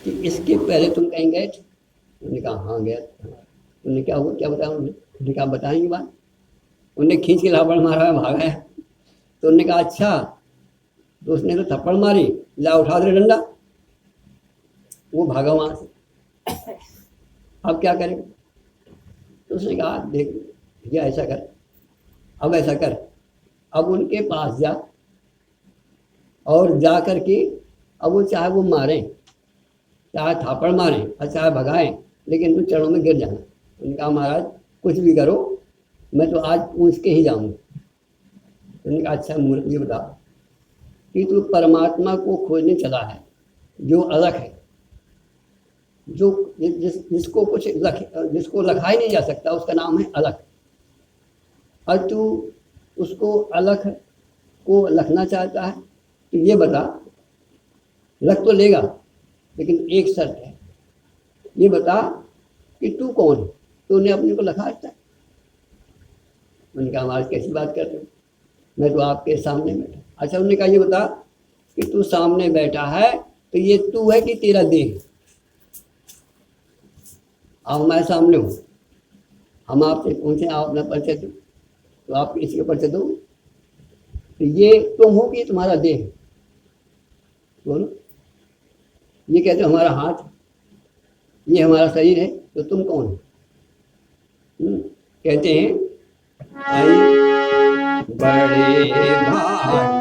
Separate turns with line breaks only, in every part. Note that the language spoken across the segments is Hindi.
कि इसके पहले तुम कहीं गए थे? उन्होंने कहा हाँ गया था। उन्होंने क्या हुआ, क्या बताया उन्होंने कहा बताएंगे बात। उन्हें खींच के लापड़ मारा, भागा है। तो उन्होंने कहा अच्छा, तो उसने तो थप्पड़ मारी, ला उठा दे डंडा। वो भागा वहां से। अब क्या करें? तो उसने कहा देख भैया ऐसा कर, अब ऐसा कर, अब उनके पास जा और जा करके अब वो चाहे वो मारें, चाहे थापड़ मारें और चाहे भगाएं, लेकिन तू चरणों में गिर जाना। उनका महाराज कुछ भी करो, मैं तो आज पूछ के ही जाऊंगा। उन्होंने कहा अच्छा मूर्ख जी बता कि तू परमात्मा को खोजने चला है जो अलग है, जो जिसको कुछ जिसको लखा ही नहीं जा सकता, उसका नाम है अलग। और तू उसको अलग को लखना चाहता है, तो ये बता, लख तो लेगा लेकिन एक शर्त है, ये बता कि तू कौन है? तो उन्हें अपने को लखा आता है। उनका हमारे कैसी बात कर रहे हो, मैं तो आपके सामने बैठा। अच्छा, उन्होंने कहा ये बता कि तू सामने बैठा है तो ये तू है कि तेरा देह? अब मैं सामने हूँ, हम आपसे पूछे, आप अपना परिचय दो, तो आप किसी का परिचय दो, तो ये तुम हो कि तुम्हारा देह? बोलो। ये कहते हो हमारा हाथ, ये हमारा शरीर है, तो तुम कौन हो? कहते हैं बड़े भाग्यवान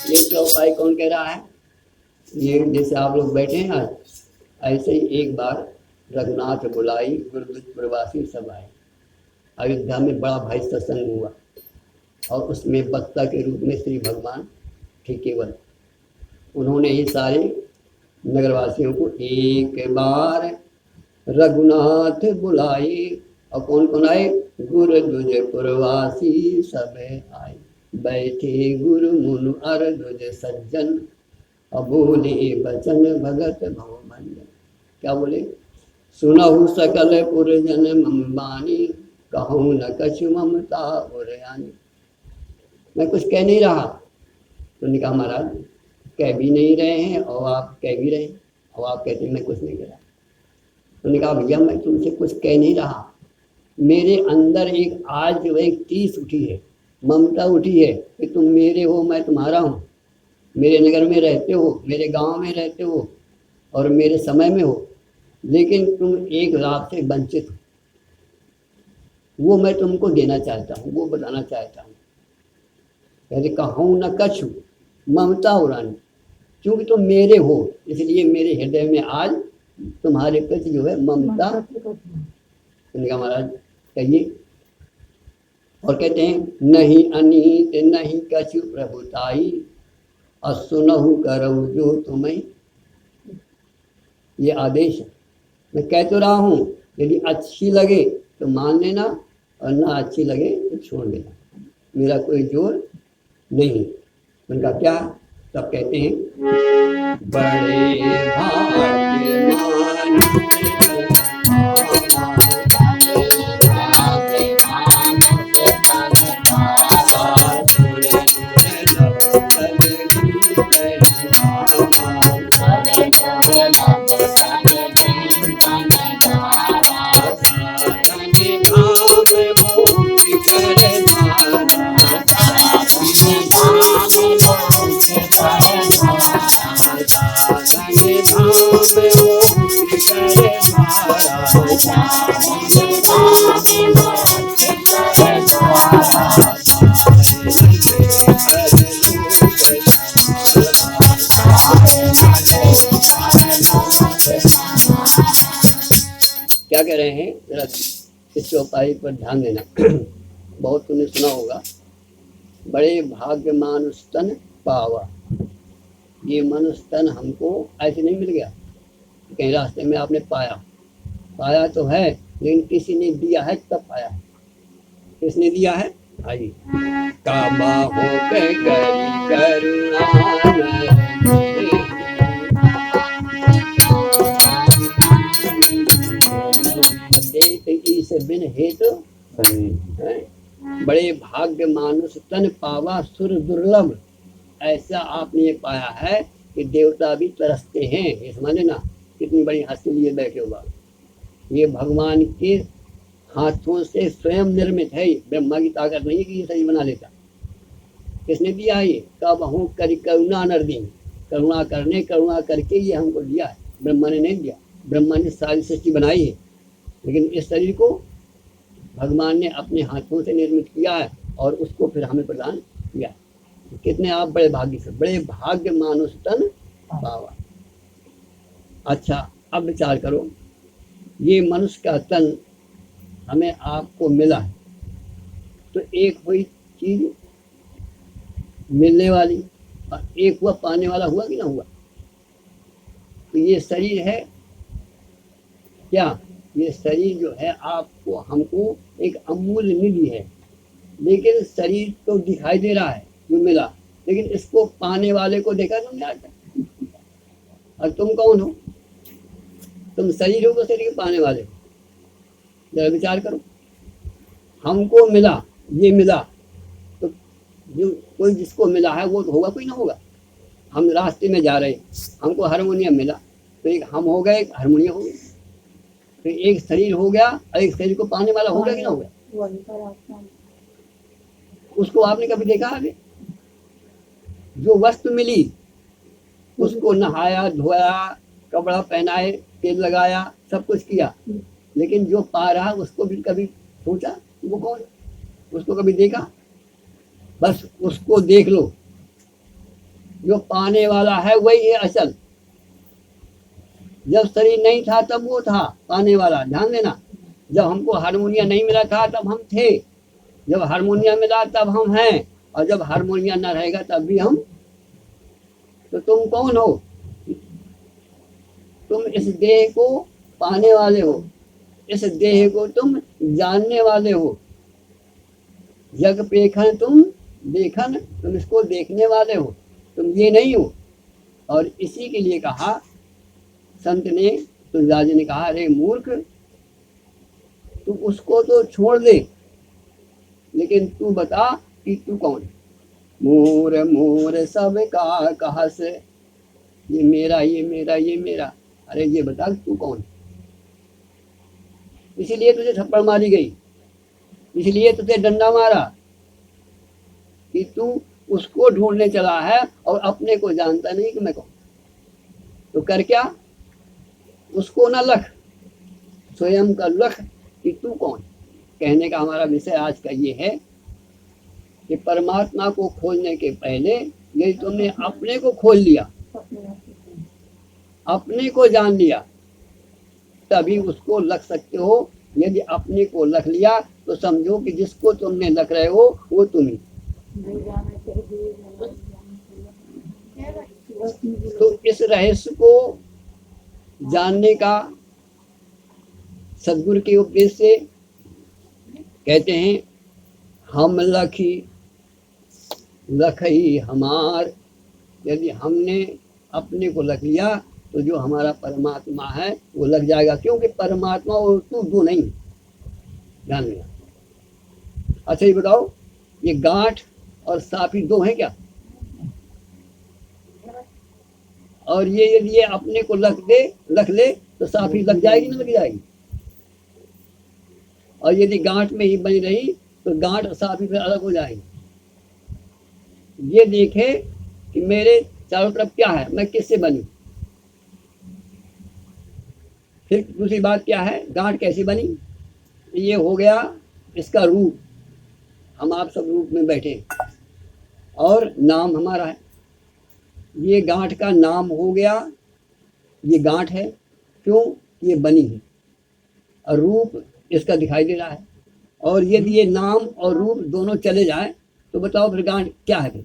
ये चौपाई कौन कह रहा है? ये जैसे आप लोग बैठे हैं आज, ऐसे ही एक बार रघुनाथ बुलाई गुरुप्रवासी सब आए। अयोध्या में बड़ा भाई सत्संग हुआ और उसमें वक्ता के रूप में श्री भगवान थे केवल। उन्होंने ही सारे नगरवासियों को एक बार रघुनाथ बुलाई, और कौन कौन आए? गुरु दुज प्रवासी सब आए, बैठे गुरु मुनु अर दुज सज्जन, अबोले बचन भगत भवमंजन। क्या बोले? सुनहु सकल पुरजन मम बानी, कहूँ न कछु ममता उरयानी। मैं कुछ कह नहीं रहा। तो उन्होंने कहा महाराज कह भी नहीं रहे हैं और आप कह भी रहे हैं, और आप कहते हैं मैं कुछ नहीं कह रहा। उन्होंने कहा भैया मैं तुमसे कुछ कह नहीं रहा, मेरे अंदर एक आज जो एक टीस उठी है, ममता उठी है कि तुम मेरे हो, मैं तुम्हारा हूँ। मेरे नगर में रहते हो, मेरे गांव में रहते हो और मेरे समय में हो, लेकिन तुम एक लाभ से वंचित हो। वो मैं तुमको देना चाहता हूँ, वो बताना चाहता हूँ। कहते कहूँ न कछु ममता उड़ानी, क्योंकि तुम मेरे हो इसलिए मेरे हृदय में आज तुम्हारे प्रति जो है ममता। उनका महाराज कहिए। और कहते हैं नहीं अनित नहीं कछु प्रभुताई, और सुनहु करऊ जो तुम्हें। ये आदेश है। मैं कह तो रहा हूँ, यदि अच्छी लगे तो मान लेना और ना अच्छी लगे तो छोड़ देना, मेरा कोई जोर नहीं। उनका क्या? तब कहते हैं बड़े भाग्यवान क्या कह रहे हैं? जरा इस चौपाई पर ध्यान देना। बहुत तुमने सुना होगा, बड़े भाग्य मानुष तन पावा। ये मनुष्य तन हमको ऐसे नहीं मिल गया, कहीं रास्ते में आपने पाया। पाया तो है, लेकिन किसी ने दिया है तब पाया है। किसने दिया है? आई काबा हो के करी करुणा ईस बिन हेतु बड़े भाग्य मानुष तन पावा सुर दुर्लभ। ऐसा आपने ये पाया है कि देवता भी तरसते हैं। ये समझ लेना कितनी बड़ी हस्ती लिए बैठे हुआ। ये भगवान के हाथों से स्वयं निर्मित है। ब्रह्मा की ताकत नहीं कि ये शरीर बना लेता। किसने दिया ये? कब हूँ करी करुणा नरदी, करुणा करके ये हमको दिया है। ब्रह्मा ने नहीं दिया। ब्रह्मा ने सारी सृष्टि बनाई है, लेकिन इस शरीर को भगवान ने अपने हाथों से निर्मित किया है और उसको फिर हमें प्रदान किया। तो कितने आप बड़े भाग्य से, बड़े भाग्य मानुष तन पावा। अच्छा, अब विचार करो, ये मनुष्य का तन हमें आपको मिला है, तो एक हुई चीज मिलने वाली और एक हुआ पाने वाला। हुआ कि ना हुआ? तो ये शरीर है क्या? ये शरीर जो है आपको हमको एक अमूल्य निधि है। लेकिन शरीर तो दिखाई दे रहा है जो मिला, लेकिन इसको पाने वाले को देखा तुमने आज तक? और तुम कौन हो? तुम शरीर हो, शरीर के पाने वाले हो। जरा विचार करो, हमको मिला, ये मिला, तो जो कोई जिसको मिला है वो तो होगा, कोई ना होगा। हम रास्ते में जा रहे हैं, हमको हारमोनियम मिला, तो एक हम हो गए, एक हारमोनियम हो गया। तो एक शरीर हो गया और एक शरीर को पाने वाला होगा कि ना होगा? उसको आपने कभी देखा है? जो वस्तु मिली उसको नहाया धोया, कपड़ा पहनाए, तेल लगाया, सब कुछ किया, लेकिन जो पा रहा उसको भी कभी सोचा वो कौन? उसको कभी देखा? बस उसको देख लो, जो पाने वाला है वही है असल। जब शरीर नहीं था तब वो था पाने वाला, ध्यान देना। जब हमको हारमोनियम नहीं मिला था तब हम थे, जब हारमोनियम मिला तब हम हैं, और जब हारमोनियम न रहेगा तब भी हम। तो तुम कौन हो? तुम इस देह को पाने वाले हो, इस देह को तुम जानने वाले हो। जग पेखन तुम देखन, तुम इसको देखने वाले हो, तुम ये नहीं हो। और इसी के लिए कहा संत ने, तुलसीदास जी ने कहा, अरे मूर्ख, तू उसको तो छोड़ दे, लेकिन तू बता कि तू कौन है। मोर मोर सब का कहस, ये मेरा ये मेरा ये मेरा। अरे ये बता कि तू कौन है। इसीलिए तुझे थप्पड़ मारी गई, इसलिए तुझे डंडा मारा कि तू उसको ढूंढने चला है और अपने को जानता नहीं कि मैं कौन। तो कर क्या? उसको ना लख, स्वयं का लख कि तू कौन। कहने का हमारा विषय आज का ये है कि परमात्मा को खोजने के पहले यदि तुमने अपने को खोज लिया, अपने को जान लिया, तभी उसको लख सकते हो। यदि अपने को लख लिया तो समझो कि जिसको तुमने लख रहे हो वो तुम ही। तो इस रहस्य को जानने का सदगुरु के उपदेश से कहते हैं, हम लखी लखई हमार। यदि हमने अपने को लख लिया तो जो हमारा परमात्मा है वो लग जाएगा, क्योंकि परमात्मा और तू दो नहीं, ध्यान देना। अच्छा ये बताओ, ये गांठ और साफी दो है क्या? और ये यदि ये अपने को लख ले तो साफी लग जाएगी ना लग जाएगी? और यदि गांठ में ही बनी रही तो गांठ और साफी फिर अलग हो जाएगी। ये देखे कि मेरे चारों तरफ क्या है, मैं किससे बनी। फिर दूसरी बात क्या है, गांठ कैसी बनी? ये हो गया इसका रूप, हम आप सब रूप में बैठे और नाम हमारा है। ये गांठ का नाम हो गया, ये गांठ है, क्यों? ये बनी है और रूप इसका दिखाई दे रहा है। और यदि ये नाम और रूप दोनों चले जाए तो बताओ फिर गांठ क्या है? फिर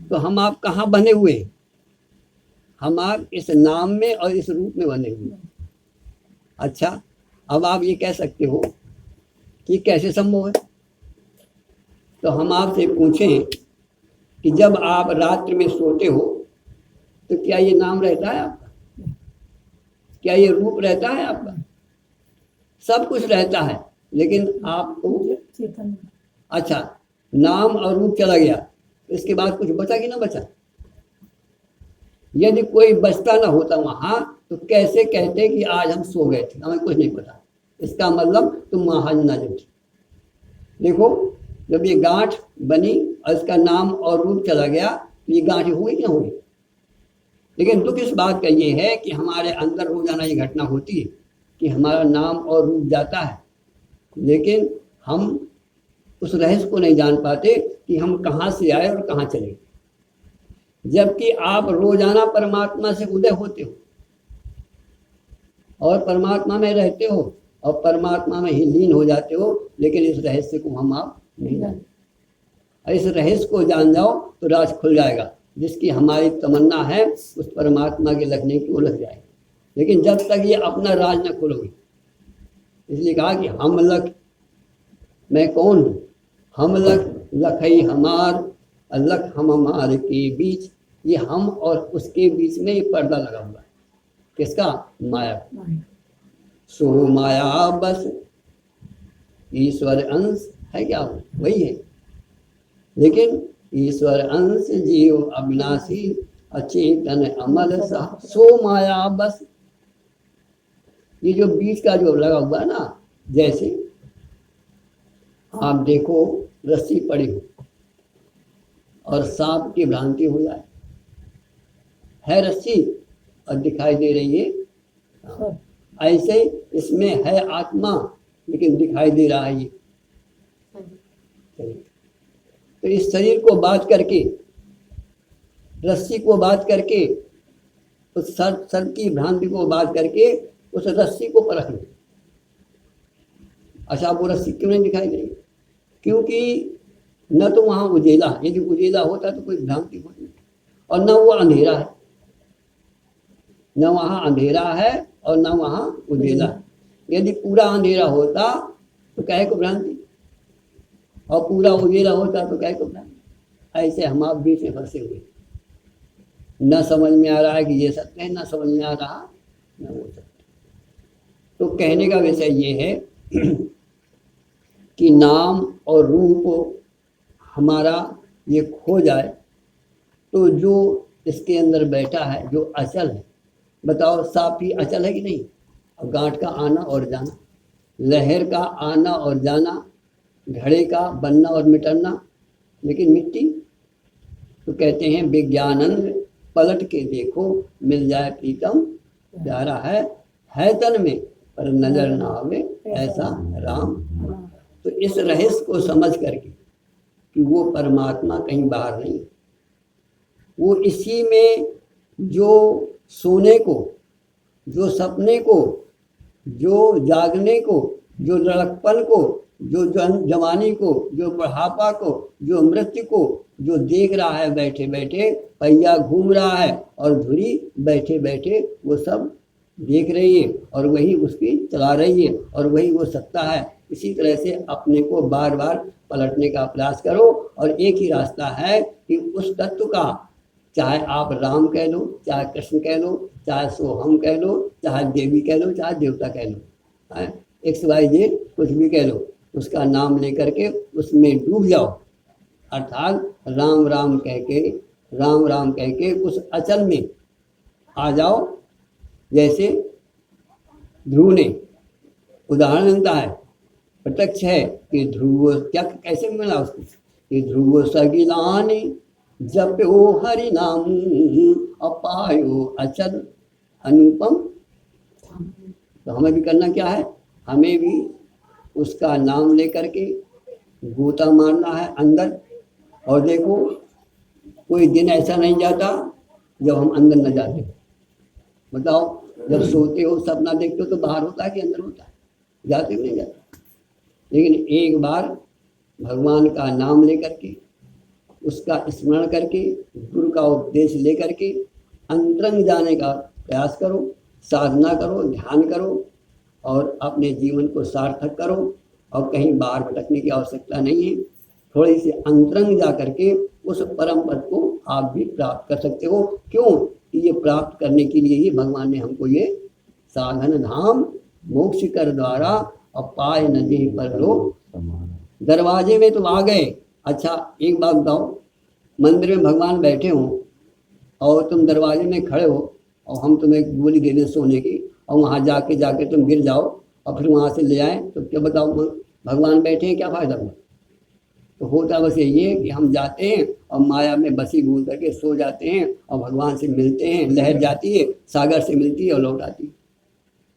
तो हम आप कहाँ बने हुए? हम आप इस नाम में और इस रूप में बने हुए। अच्छा, अब आप ये कह सकते हो कि कैसे संभव है। तो हम आपसे पूछें कि जब आप रात्रि में सोते हो तो क्या ये नाम रहता है आपका? क्या ये रूप रहता है आपका? सब कुछ रहता है, लेकिन आपको अच्छा नाम और रूप चला गया, इसके बाद कुछ बचा कि ना बचा? यदि कोई बचता ना होता वहां तो कैसे कहते कि आज हम सो गए थे, हमें कुछ नहीं पता। इसका मतलब तुम महान ना थे। देखो जब ये गांठ बनी और इसका नाम और रूप चला गया तो ये गांठ हुई कि ना हुई? लेकिन दुख इस बात का ये है कि हमारे अंदर रोजाना ये घटना होती है कि हमारा नाम और रूप जाता है, लेकिन हम उस रहस्य को नहीं जान पाते कि हम कहाँ से आए और कहाँ चले। जबकि आप रोजाना परमात्मा से उदय होते हो और परमात्मा में रहते हो और परमात्मा में ही लीन हो जाते हो, लेकिन इस रहस्य को हम आप नहीं जानते। इस रहस्य को जान जाओ तो राज खुल जाएगा। जिसकी हमारी तमन्ना है उस परमात्मा के लगने की वो लग जाएगी, लेकिन जब तक ये अपना राज न खोलोगे। इसलिए कहा कि हम लख, मैं कौन हूँ? हम लख लखई हमार, लख हम हमारे के बीच। ये हम और उसके बीच में ये पर्दा लगा हुआ है। किसका? माया। सो माया बस ईश्वर अंश है, क्या वही है, लेकिन ईश्वर अंश जीव अविनाशी अचेतन अमल सा। सो माया बस, ये जो बीच का जो लगा हुआ है ना, जैसे आप देखो रस्सी पड़ी हो और सांप की भ्रांति हो जाए, है रस्सी और दिखाई दे रही है, ऐसे इसमें है आत्मा लेकिन दिखाई दे रहा है ये। तो इस शरीर को बात करके, रस्सी को बात करके, उस सर की भ्रांति को बात करके उस रस्सी को परख लो। अच्छा वो रस्सी क्यों नहीं दिखाई देगी? क्योंकि न तो वहां उजेला, यदि उजेला होता तो कोई भ्रांति होती, और न वो अंधेरा है, न वहां अंधेरा है और न वहां उजेला है। यदि पूरा अंधेरा होता तो कहे को भ्रांति, और पूरा उजेला होता तो कहे को भ्रांति। ऐसे हम आप बीच में फंसे हुए, न समझ में आ रहा है कि ये सत्य है, न समझ में आ रहा न वो सत्य। तो कहने का विषय ये है कि नाम और रूप हमारा ये खो जाए तो जो इसके अंदर बैठा है, जो अचल है, बताओ सांप ही अचल है कि नहीं? और गांठ का आना और जाना, लहर का आना और जाना, घड़े का बनना और मिटना, लेकिन मिट्टी। तो कहते हैं विज्ञानंद पलट के देखो, मिल जाए प्रीतम प्यारा है तन में पर नजर ना आवे ऐसा राम। तो इस रहस्य को समझ करके कि वो परमात्मा कहीं बाहर नहीं, वो इसी में, जो सोने को, जो सपने को, जो जागने को, जो लड़कपन को, जो जवानी को, जो बुढ़ापा को, जो मृत्यु को, जो देख रहा है बैठे बैठे, पहिया घूम रहा है और धुरी बैठे बैठे वो सब देख रही है और वही उसकी चला रही है और वही वो सत्ता है। इसी तरह से अपने को बार बार पलटने का प्रयास करो, और एक ही रास्ता है कि उस तत्व का, चाहे आप राम कह लो, चाहे कृष्ण कह लो, चाहे सोहम कह लो, चाहे देवी कह लो, चाहे देवता कह लो, XYZ कुछ भी कह लो, उसका नाम लेकर के उसमें डूब जाओ। अर्थात राम राम कह के, राम राम कह के उस अचल में आ जाओ। जैसे ध्रुव ने उदाहरण मिलता है, प्रत्यक्ष है कि ध्रुव क्या, कैसे मिला उसको कि ध्रुव सगिलानी जब ओ हरि नाम अपायो अचल अनुपम। तो हमें भी करना क्या है? हमें भी उसका नाम लेकर के गोता मारना है अंदर। और देखो कोई दिन ऐसा नहीं जाता जब हम अंदर न जाते। बताओ जब सोते हो सपना देखते हो तो बाहर होता है कि अंदर होता है? जाते नहीं जाते। लेकिन एक बार भगवान का नाम लेकर के, उसका स्मरण करके, गुरु का उपदेश लेकर के अंतरंग जाने का प्रयास करो, साधना करो, ध्यान करो और अपने जीवन को सार्थक करो। और कहीं बाहर भटकने की आवश्यकता नहीं है। थोड़ी सी अंतरंग जा करके उस परम पद को आप भी प्राप्त कर सकते हो। क्यों कि ये प्राप्त करने के लिए ही भगवान ने हमको ये साधन धाम मोक्ष कर द्वारा और पाए नदी पर लोग दरवाजे में तुम आ गए। अच्छा एक बात बताओ, मंदिर में भगवान बैठे हो और तुम दरवाजे में खड़े हो और हम तुम्हें गोली दे दें सोने की और वहाँ जाके तुम गिर जाओ और फिर वहाँ से ले आए तो क्या बताओ, भगवान बैठे हैं, क्या फ़ायदा हुआ। तो होता बस यही है कि हम जाते हैं और माया में बसी भूल करके सो जाते हैं और भगवान से मिलते हैं, लहर जाती है सागर से मिलती है और लौट आती है।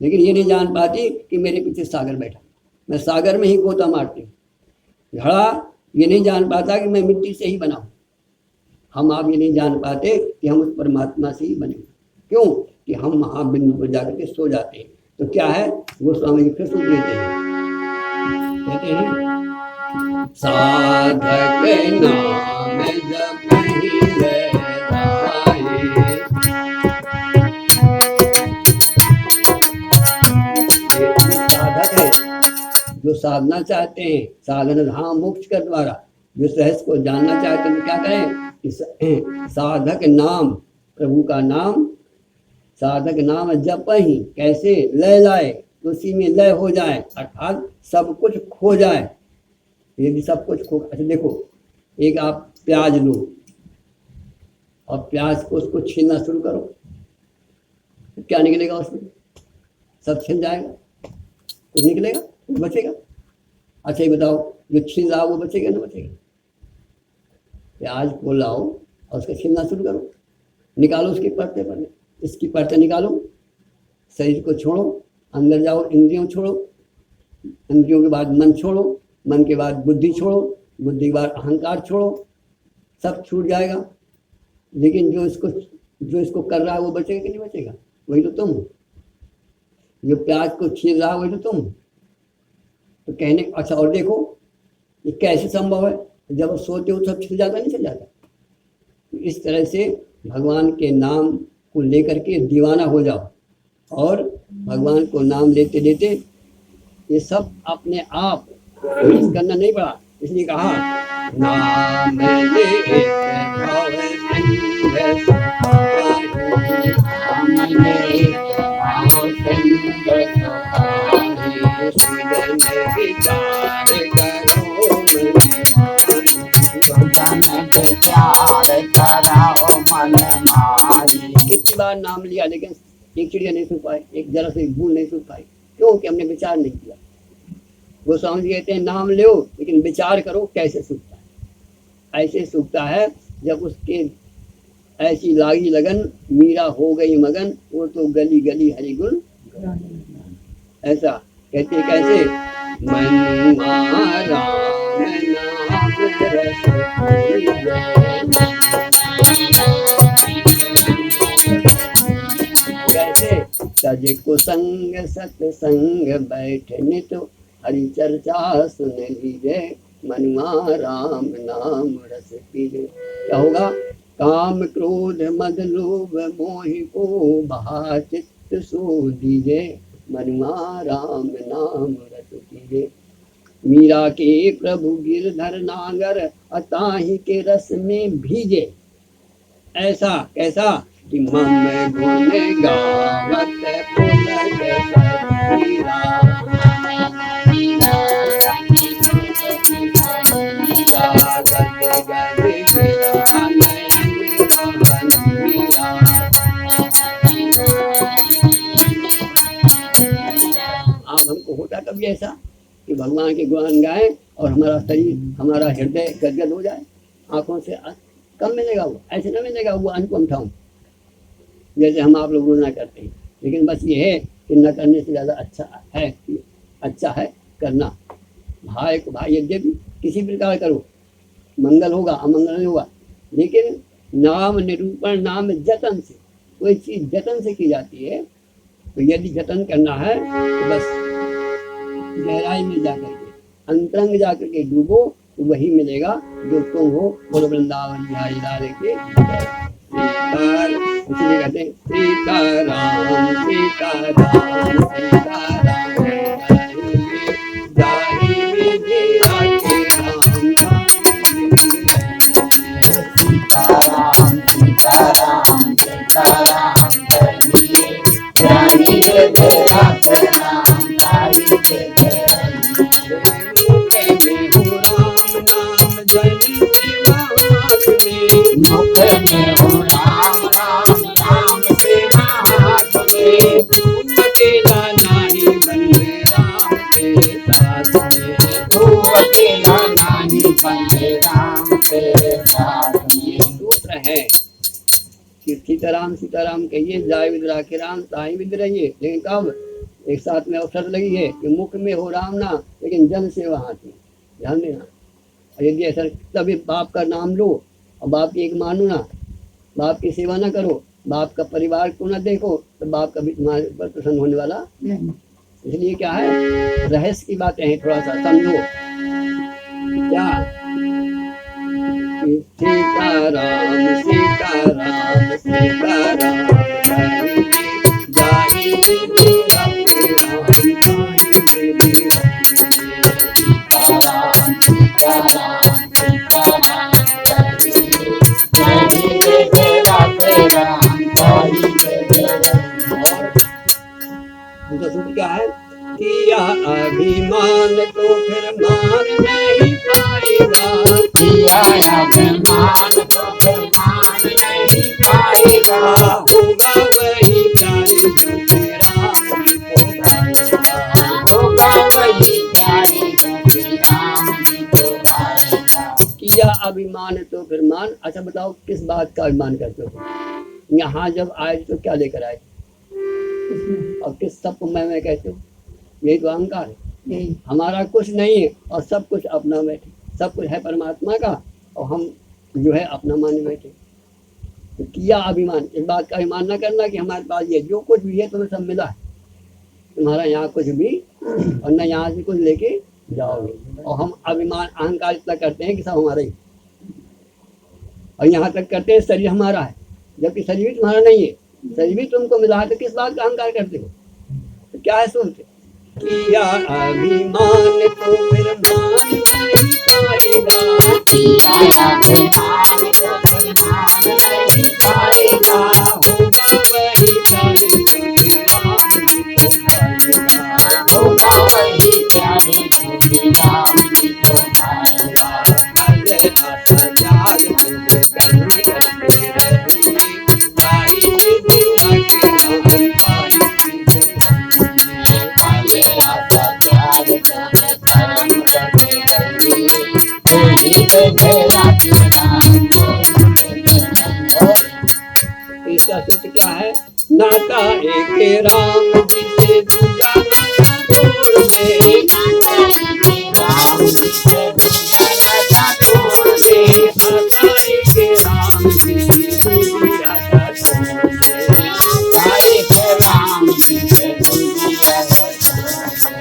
लेकिन ये नहीं जान पाती कि मेरे पीछे सागर बैठा, मैं सागर में ही गोता मारती हूँ। घड़ा ये नहीं जान पाता कि मैं मिट्टी से ही बना हूँ। हम आप ये नहीं जान पाते कि हम उस परमात्मा से ही बने। क्यों कि हम महाबिंदु पर जाकर के सो जाते हैं। तो क्या है, गोस्वामी जी फिर सुन देते हैं, कहते हैं साधक नाम जपहि लहराए, साधक है जो साधना चाहते हैं साधन धाम मोक्ष के द्वारा, जो सहज को जानना चाहते हैं तो क्या करें, साधक नाम, प्रभु का नाम, साधक नाम जप ही, कैसे लय लाए, उसी में लय हो जाए, अर्थात सब कुछ खो जाए। यदि सब कुछ खो, अच्छा देखो एक आप प्याज लो और प्याज को उसको छीलना शुरू करो, क्या निकलेगा उसमें, सब छिल जाएगा, कुछ निकलेगा, कुछ बचेगा। अच्छा ये बताओ जो छील रहा वो बचेगा ना बचेगा। प्याज को लाओ और उसका छीलना शुरू करो, निकालो उसकी परतें पर, इसकी परतें निकालो, शरीर को छोड़ो, अंदर जाओ, इंद्रियों छोड़ो, इंद्रियों के बाद मन छोड़ो, मन के बाद बुद्धि छोड़ो, बुद्धि के बाद अहंकार छोड़ो, सब छूट जाएगा। लेकिन जो इसको कर रहा है वो बचेगा कि नहीं बचेगा, वही तो तुम हो। जो प्याज को छील रहा है वही तो तुम हो। तो कहने अच्छा और देखो ये कैसे संभव है, जब सोते हो सब छिल जाता नहीं छिल जाता। तो इस तरह से भगवान के नाम को लेकर के दीवाना हो जाओ और भगवान को नाम लेते लेते ये सब अपने आप करना नहीं पड़ा। इसलिए कहा नाम कितनी बार नाम लिया लेकिन एक चिड़िया नहीं सूख पाए, एक जरा से बूंद नहीं सूख पाई। क्यों कि हमने विचार नहीं किया। गोस्वामी जी कहते हैं नाम लो लेकिन विचार करो कैसे सूखता है। ऐसे सूखता है जब उसके ऐसी लागी लगन, मीरा हो गई मगन, वो तो गली गली हरि गुण। ऐसा कहते कैसे, मनुआ राम नाम रस कैसे, सज कुसंग सत्संग बैठने तो हरि चर्चा सुन लीजिए, मनुआ राम नाम रस पीले। क्या होगा, काम क्रोध मद लोभ मोहि को बहा चित्त सो दीजे, मनुआ राम नाम रस पीले। मीरा के प्रभु गिरधर नागर अताहि के रस में भीजे। ऐसा कैसा कि मम गुण गावत पुलक सतीरा, अब हमको होता कभी ऐसा कि भगवान के गुण गाएं और हमारा शरीर, हमारा हृदय गदगद हो जाए, आंखों से कम मिलेगा वो, ऐसे ना मिलेगा वो अनुपम ठाऊं जैसे हम आप लोग रोना करते हैं। लेकिन बस ये है कि न करने से ज़्यादा अच्छा है करना। भाई को भाई यद्यपि किसी प्रकार करो, मंगल होगा अमंगल नहीं होगा, लेकिन नाम निरूपण, नाम जतन से, कोई चीज़ जतन से की जाती है। तो यदि जतन करना है तो बस गहराई में जाकर के, अंतरंग जाकर के डूबो तो वही मिलेगा जो तुम हो। बोलो वृंदावन बिहारी लाल के। इसलिए कहते हैं सीताराम सीताराम सीताराम,
सीताराम सीताराम सीताराम कहिए जानी रे तेरा नाम गाई रे मुख में हो राम राम राम सेवा हाथ में
अकेला नाही बंदे राम के साथ में
तू अकेला नहीं बंदे राम तेरे साथ में
सूत्र है कि सीताराम सीताराम कहिए जाय विद राखे राम ताई विद रहिए। लेकिन कब एक साथ में अवसर लगी है कि मुख में हो राम नाम लेकिन जन सेवा हाथ में। ध्यान देना। और यदि ऐसा तभी बाप का नाम लो और बाप की एक मानो ना, बाप की सेवा ना करो, बाप का परिवार को ना देखो, तो बाप कभी तुम्हारे ऊपर प्रसन्न होने वाला नहीं। इसलिए क्या है, रहस्य की बातें हैं, थोड़ा सा समझो। क्या सीताराम सीताराम सीताराम जाहि विद राखे राम ताहि विद
सीताराम सीताराम सीताराम कहिए जानी रे तेरा राम गाई रे
उनका सूत्र क्या है, किया अभिमान तो फिर मान नहीं पाएगा,
किया अभिमान तो फिर मान नहीं पाएगा,
होगा वही प्यारे जो तेरा जी को गाएगा,
होगा वही प्यारे जो राम जी को गाएगा।
किया अभिमान तो फिर मान। अच्छा बताओ किस बात का अभिमान करते हो? यहाँ जब आए तो क्या लेकर आए और किस सबको मैं कहते हो? यही तो अहंकार है। हमारा कुछ नहीं है और सब कुछ अपना बैठे, सब कुछ है परमात्मा का और हम जो है अपना माने बैठे। तो किया अभिमान, इस बात का अभिमान न करना कि हमारे पास ये जो कुछ भी है तुम्हें सब मिला है, तुम्हारा यहाँ कुछ भी और न यहाँ से कुछ लेके जाओगे। और हम अभिमान अहंकार इतना करते हैं कि सब हमारा ही, और यहाँ तक करते हैं शरीर हमारा है, जबकि शरीर भी तुम्हारा नहीं है। शरीर भी तुमको मिला है तो किस बात का अहंकार करते हो? तो क्या है सोचते? किया अभिमान तो फिर मान नहीं पाएगा,
किया अभिमान तो फिर मान नहीं पाएगा,
होगा वही प्यारे जो राम जी को गाएगा,
होगा वही प्यारे जो राम जी को गाएगा।
भले आशा जाग तुझे कर्म करते रहेंगे, ताई विद राखे राम ताई विद रहिए।
भले आशा त्याग तुम्हें कर्म करते रहिए, तेरी तेरा राम
इसका सूत्र क्या है, नाता एक राम जी से दूजा नाता जोड़ दे,
राम जी से दूजा नाता तोड़ दे,
नाता एक राम जी से दूजी आशा छोड़ दे,
सारे के राम जी से दूजी आशा छोड़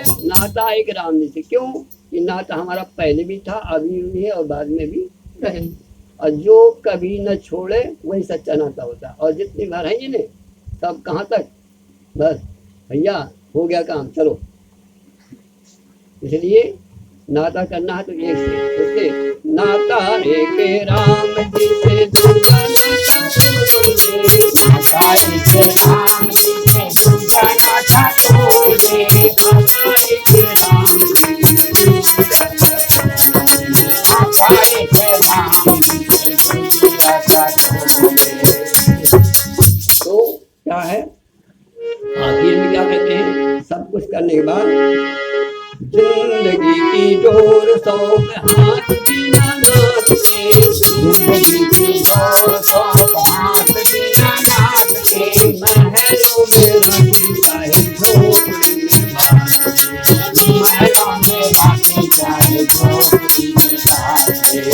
दे।
नाता एक राम जी से। क्यों? ये नाता हमारा पहले भी था, अभी भी है और बाद में भी रहे। और जो कभी न छोड़े वही सच्चा नाता होता है। और जितने घर हैं जिन्हें सब कहाँ तक, बस भैया हो गया काम, चलो। इसलिए नाता करना है तो एक से, इससे नाता एक राम जी से दूजा नाता छोड़ दे,
नाता एक राम जी से दूजा नाता तोड़ दे,
नाता एक राम जी से दूजी आशा छोड़ दे,
नाता एक राम जी से दूजी आशा छोड़ दे।
तो क्या है, आखिर में क्या कहते हैं, सब कुछ करने के बाद जिंदगी की डोर सौंप हाथ बिना नाथ के,
जिंदगी की डोर सौंप हाथ बिना नाथ के,
महलों में राखी चाहे झोपड़ी में बांध के,
महलों में राखी चाहे झोपड़ी में बांध के।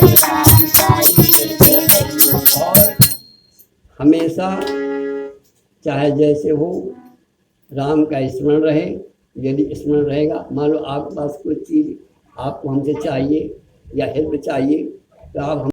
राम चाहिए।
और हमेशा चाहे जैसे हो राम का स्मरण रहे। यदि स्मरण रहेगा, मान लो आपके पास कोई चीज़ आपको हमसे चाहिए या हेल्प चाहिए, तो आप हम